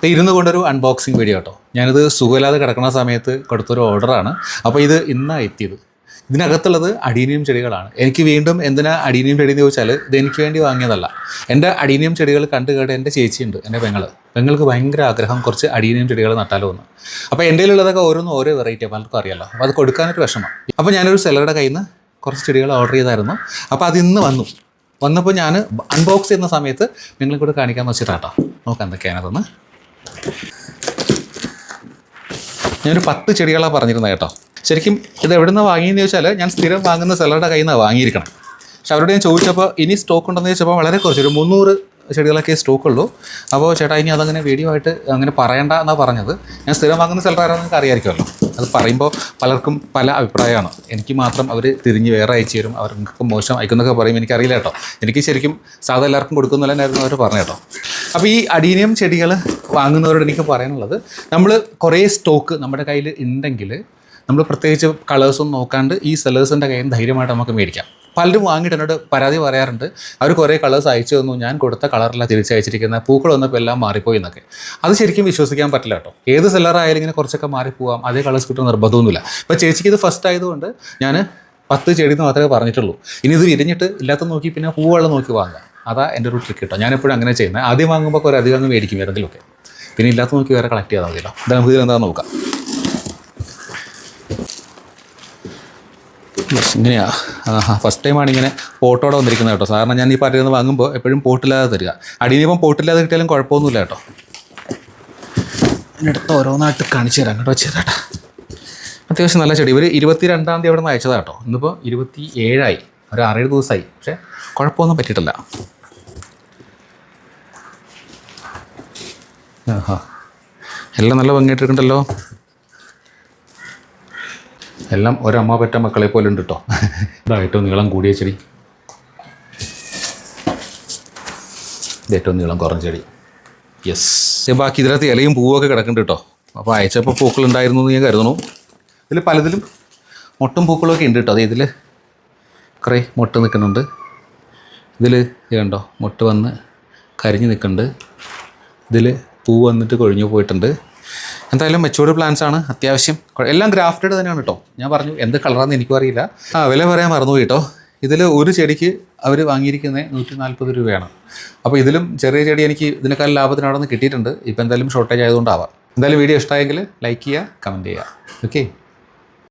ഇരുന്ന് കൊണ്ടൊരു unboxing video കേട്ടോ. ഞാനിത് സുഖമില്ലാതെ കിടക്കുന്ന സമയത്ത് കൊടുത്തൊരു ഓർഡറാണ്. അപ്പോൾ ഇത് ഇന്നാണ് എത്തിയത്. ഇതിനകത്തുള്ളത് അഡീനിയം ചെടികളാണ്. എനിക്ക് വീണ്ടും എന്തിനാ അഡീനിയം ചെടി എന്ന് ചോദിച്ചാൽ ഇത് എനിക്ക് വേണ്ടി വാങ്ങിയതല്ല. എൻ്റെ അഡീനിയം ചെടികൾ കണ്ടു കേട്ട് എൻ്റെ ചേച്ചിയുണ്ട്, എൻ്റെ പെങ്ങൾക്ക് ഭയങ്കര ആഗ്രഹം കുറച്ച് അഡീനിയം ചെടികൾ നട്ടാലോ എന്ന്. അപ്പോൾ എൻ്റെ കയ്യിലുള്ളതൊക്കെ ഓരോന്നും ഓരോ വെറൈറ്റിയാണ്, പലർക്കും അറിയാമല്ലോ. അപ്പോൾ അത് കൊടുക്കാനൊരു വിഷമം. അപ്പോൾ ഞാനൊരു സെല്ലറുടെ കയ്യിൽ നിന്ന് കുറച്ച് ചെടികൾ ഓർഡർ ചെയ്തായിരുന്നു. അപ്പോൾ അതിന്ന് വന്നപ്പോൾ ഞാൻ അൺബോക്സ് ചെയ്യുന്ന സമയത്ത് നിങ്ങളെ കൂടെ കാണിക്കാമെന്ന് വെച്ചിട്ടാട്ടോ. നോക്കാം എന്തൊക്കെയാണതെന്ന്. ഞാനൊരു 10 ചെടികളാണ് പറഞ്ഞിരുന്നത് കേട്ടോ. ശരിക്കും ഇത് എവിടെ നിന്ന് വാങ്ങിയെന്ന് ചോദിച്ചാൽ ഞാൻ സ്ഥിരം വാങ്ങുന്ന സെല്ലറുടെ കയ്യിൽ നിന്നാണ് വാങ്ങിയിരിക്കണം. പക്ഷെ അവരോട് ഞാൻ ചോദിച്ചപ്പോൾ ഇനി സ്റ്റോക്ക് ഉണ്ടെന്ന് ചോദിച്ചപ്പോൾ വളരെ കുറച്ച്, ഒരു 300 ചെടികളൊക്കെ സ്റ്റോക്കുള്ളൂ. അപ്പോൾ ചേട്ടാ ഇനി അതങ്ങനെ വീഡിയോ ആയിട്ട് അങ്ങനെ പറയണ്ട എന്നാണ് പറഞ്ഞത്. ഞാൻ സ്ഥിരം വാങ്ങുന്ന സെല്ലറാണെന്ന് നിങ്ങൾക്ക് അറിയാമായിരിക്കുമല്ലോ. അത് പറയുമ്പോൾ പലർക്കും പല അഭിപ്രായമാണ്. എനിക്ക് മാത്രം അവർ തിരിഞ്ഞ് വേറെ അയച്ചു തരും, അവർക്ക് മോശം അയക്കുന്നൊക്കെ പറയും. എനിക്കറിയില്ല കേട്ടോ. എനിക്ക് ശരിക്കും സാധാ എല്ലാവർക്കും കൊടുക്കുന്നില്ലായിരുന്നു അവർ പറഞ്ഞു കേട്ടോ. അപ്പോൾ ഈ അഡീനിയം ചെടികൾ വാങ്ങുന്നവരോട് എനിക്ക് പറയാനുള്ളത്, നമ്മൾ കുറേ സ്റ്റോക്ക് നമ്മുടെ കയ്യിൽ ഉണ്ടെങ്കിൽ നമ്മൾ പ്രത്യേകിച്ച് കളേഴ്സൊന്നും നോക്കാണ്ട് ഈ സെല്ലേഴ്സിൻ്റെ കയ്യിൽ നിന്ന് ധൈര്യമായിട്ട് നമുക്ക് മേടിക്കാം. പലരും വാങ്ങിയിട്ട് എന്നോട് പരാതി പറയാറുണ്ട്, അവർ കുറേ കളേഴ്സ് അയച്ചു തന്നു, ഞാൻ കൊടുത്ത കളറല്ല തിരിച്ചയച്ചിരിക്കുന്ന, പൂക്കൾ വന്നപ്പോൾ എല്ലാം മാറിപ്പോയി എന്നൊക്കെ. അത് ശരിക്കും വിശ്വസിക്കാൻ പറ്റില്ല കേട്ടോ. ഏത് സെല്ലറായാലും ഇങ്ങനെ കുറച്ചൊക്കെ മാറിപ്പോവാം, അതേ കളേഴ്സ് കിട്ടുന്ന നിർബന്ധമൊന്നുമില്ല. ഇപ്പോൾ ചേച്ചിക്ക് ഇത് ഫസ്റ്റ് ആയതുകൊണ്ട് ഞാൻ 10 ചെടി എന്ന് മാത്രമേ പറഞ്ഞിട്ടുള്ളൂ. ഇനി ഇത് വിരിഞ്ഞിട്ട് ഇല്ലാത്ത നോക്കി പിന്നെ പൂവുള്ള നോക്കി വാങ്ങാം. അതാ എൻ്റെ ഒരു ട്രിക്ക് കേട്ടോ. ഞാനെപ്പോഴും അങ്ങനെ ചെയ്യുന്നത്. ആദ്യം വാങ്ങുമ്പോൾ കുറേ അധികം അങ്ങ് മേടിക്കും ഏതെങ്കിലുമൊക്കെ, പിന്നെ ഇല്ലാത്ത നോക്കി വേറെ കളക്ട് ചെയ്താൽ മതിയല്ലോ. ഇത് നമുക്ക് ഇതിൽ എന്താണെന്ന് നോക്കാം. ഇങ്ങനെയാണ്. ഫസ്റ്റ് ടൈമാണ് ഇങ്ങനെ പോട്ടോടെ വന്നിരിക്കുന്നത് കേട്ടോ. സാധാരണ ഞാൻ ഈ പാർട്ടിയിൽ വാങ്ങുമ്പോൾ എപ്പോഴും പോട്ടില്ലാതെ തരിക. അടിയിലിപ്പം പോട്ടില്ലാതെ കിട്ടിയാലും കുഴപ്പമൊന്നുമില്ല കേട്ടോ. ഇതിനടുത്ത് ഓരോന്നായിട്ട് കാണിച്ചു തരാം കേട്ടോ. വെച്ചേട്ടാ അത്യാവശ്യം നല്ല ചെടി. ഇവർ 22-ാം തീയതി അവിടെ നിന്ന് അയച്ചതാണ് കേട്ടോ. ഇന്നിപ്പോൾ 27 ഒരു 6-7 ദിവസമായി. പക്ഷേ കുഴപ്പമൊന്നും പറ്റിയിട്ടില്ല. എല്ലാം നല്ല ഭംഗിയായിട്ടിരിക്കണ്ടല്ലോ. എല്ലാം ഒരമ്മ പറ്റ മക്കളെ പോലെ ഉണ്ട് കേട്ടോ. ഇതാ ഏറ്റവും നീളം കൂടിയ ചെടി, ഇത് ഏറ്റവും നീളം കുറഞ്ഞ ചെടി. യെസ്. ബാക്കി ഇതിനകത്ത് ഇലയും പൂവൊക്കെ കിടക്കുന്നുണ്ട് കേട്ടോ. അപ്പോൾ അയച്ചപ്പോൾ പൂക്കളുണ്ടായിരുന്നു എന്ന് ഞാൻ കരുതണു. ഇതിൽ പലതിലും മൊട്ടും പൂക്കളൊക്കെ ഉണ്ട് കേട്ടോ. അത് ഇതിൽ കുറേ മൊട്ട് നിൽക്കുന്നുണ്ട്. ഇതിൽ ഇത് കണ്ടോ, മൊട്ട് വന്ന് കരിഞ്ഞ് നിൽക്കുന്നുണ്ട്. ഇതിൽ പൂ വന്നിട്ട് കൊഴിഞ്ഞു പോയിട്ടുണ്ട്. എന്തായാലും മെച്ചൂർഡ് പ്ലാന്റ്സ് ആണ്. അത്യാവശ്യം എല്ലാം ഗ്രാഫ്റ്റഡ് തന്നെയാണ് കേട്ടോ. ഞാൻ പറഞ്ഞു എന്ത് കളറാണെന്ന് എനിക്കും അറിയില്ല. വില പറയാൻ മറന്നുപോയി കേട്ടോ. ഇതിൽ ഒരു ചെടിക്ക് അവർ വാങ്ങിയിരിക്കുന്നത് 140 രൂപയാണ്. അപ്പോൾ ഇതിലും ചെറിയ ചെടി എനിക്ക് ഇതിനേക്കാൾ ലാഭത്തിന് അവിടെ നിന്ന് കിട്ടിയിട്ടുണ്ട്. ഇപ്പോൾ എന്തായാലും ഷോർട്ടേജ് ആയതുകൊണ്ടാവാം. എന്തായാലും വീഡിയോ ഇഷ്ടമായെങ്കിൽ ലൈക്ക് ചെയ്യുക, കമൻറ്റ് ചെയ്യുക. ഓക്കെ.